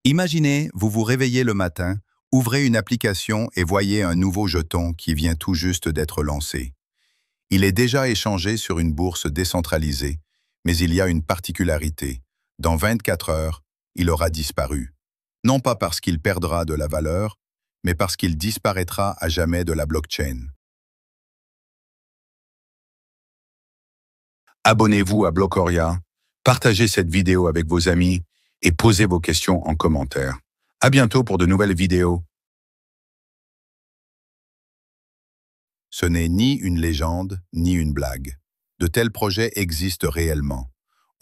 Imaginez, vous vous réveillez le matin, ouvrez une application et voyez un nouveau jeton qui vient tout juste d'être lancé. Il est déjà échangé sur une bourse décentralisée, mais il y a une particularité. Dans 24 heures, il aura disparu. Non pas parce qu'il perdra de la valeur, mais parce qu'il disparaîtra à jamais de la blockchain. Abonnez-vous à Blocoria, partagez cette vidéo avec vos amis et posez vos questions en commentaire. À bientôt pour de nouvelles vidéos. Ce n'est ni une légende, ni une blague. De tels projets existent réellement.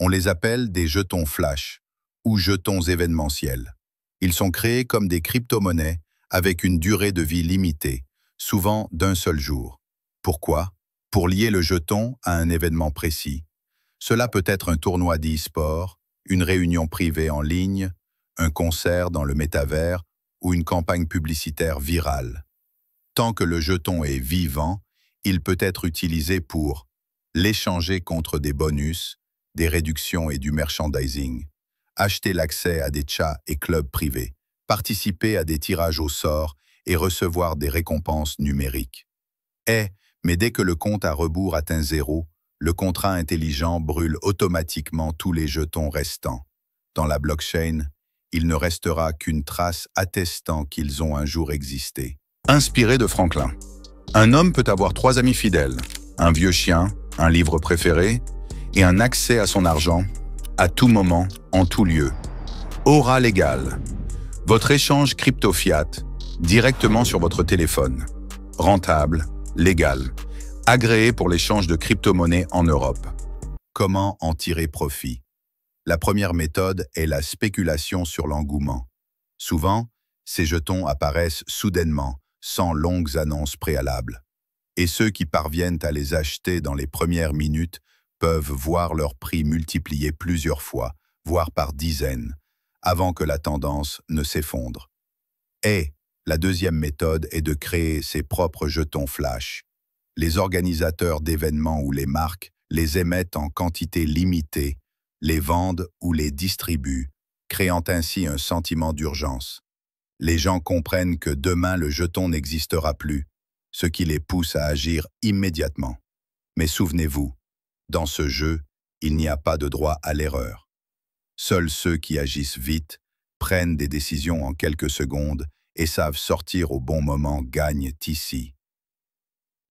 On les appelle des jetons flash ou jetons événementiels. Ils sont créés comme des crypto-monnaies avec une durée de vie limitée, souvent d'un seul jour. Pourquoi? Pour lier le jeton à un événement précis. Cela peut être un tournoi d'e-sport, une réunion privée en ligne, un concert dans le métavers ou une campagne publicitaire virale. Tant que le jeton est vivant, il peut être utilisé pour l'échanger contre des bonus, des réductions et du merchandising, acheter l'accès à des chats et clubs privés, participer à des tirages au sort et recevoir des récompenses numériques. Mais dès que le compte à rebours atteint 0, le contrat intelligent brûle automatiquement tous les jetons restants. Dans la blockchain, il ne restera qu'une trace attestant qu'ils ont un jour existé. Inspiré de Franklin. Un homme peut avoir 3 amis fidèles, un vieux chien, un livre préféré et un accès à son argent, à tout moment, en tout lieu. Aura Légal. Votre échange crypto-fiat, directement sur votre téléphone. Rentable, légal. Agréé pour l'échange de crypto-monnaies en Europe. Comment en tirer profit? La première méthode est la spéculation sur l'engouement. Souvent, ces jetons apparaissent soudainement, sans longues annonces préalables. Et ceux qui parviennent à les acheter dans les premières minutes peuvent voir leur prix multiplié plusieurs fois, voire par dizaines, avant que la tendance ne s'effondre. La deuxième méthode est de créer ses propres jetons flash. Les organisateurs d'événements ou les marques les émettent en quantité limitée, les vendent ou les distribuent, créant ainsi un sentiment d'urgence. Les gens comprennent que demain le jeton n'existera plus, ce qui les pousse à agir immédiatement. Mais souvenez-vous, dans ce jeu, il n'y a pas de droit à l'erreur. Seuls ceux qui agissent vite, prennent des décisions en quelques secondes et savent sortir au bon moment gagnent ici.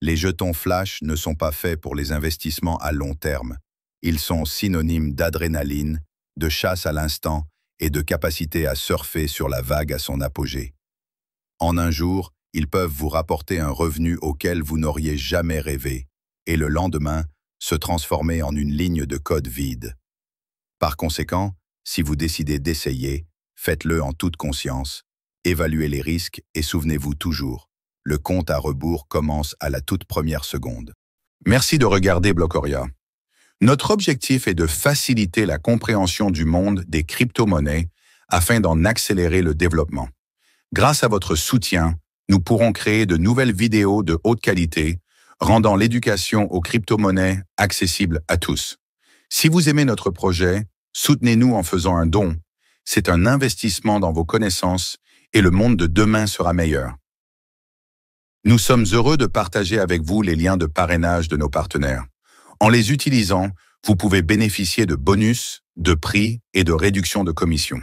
Les jetons flash ne sont pas faits pour les investissements à long terme. Ils sont synonymes d'adrénaline, de chasse à l'instant et de capacité à surfer sur la vague à son apogée. En un jour, ils peuvent vous rapporter un revenu auquel vous n'auriez jamais rêvé, et le lendemain, se transformer en une ligne de code vide. Par conséquent, si vous décidez d'essayer, faites-le en toute conscience, évaluez les risques et souvenez-vous toujours, le compte à rebours commence à la toute première seconde. Merci de regarder Blocoria. Notre objectif est de faciliter la compréhension du monde des crypto-monnaies afin d'en accélérer le développement. Grâce à votre soutien, nous pourrons créer de nouvelles vidéos de haute qualité, rendant l'éducation aux crypto-monnaies accessible à tous. Si vous aimez notre projet, soutenez-nous en faisant un don. C'est un investissement dans vos connaissances et le monde de demain sera meilleur. Nous sommes heureux de partager avec vous les liens de parrainage de nos partenaires. En les utilisant, vous pouvez bénéficier de bonus, de prix et de réductions de commissions.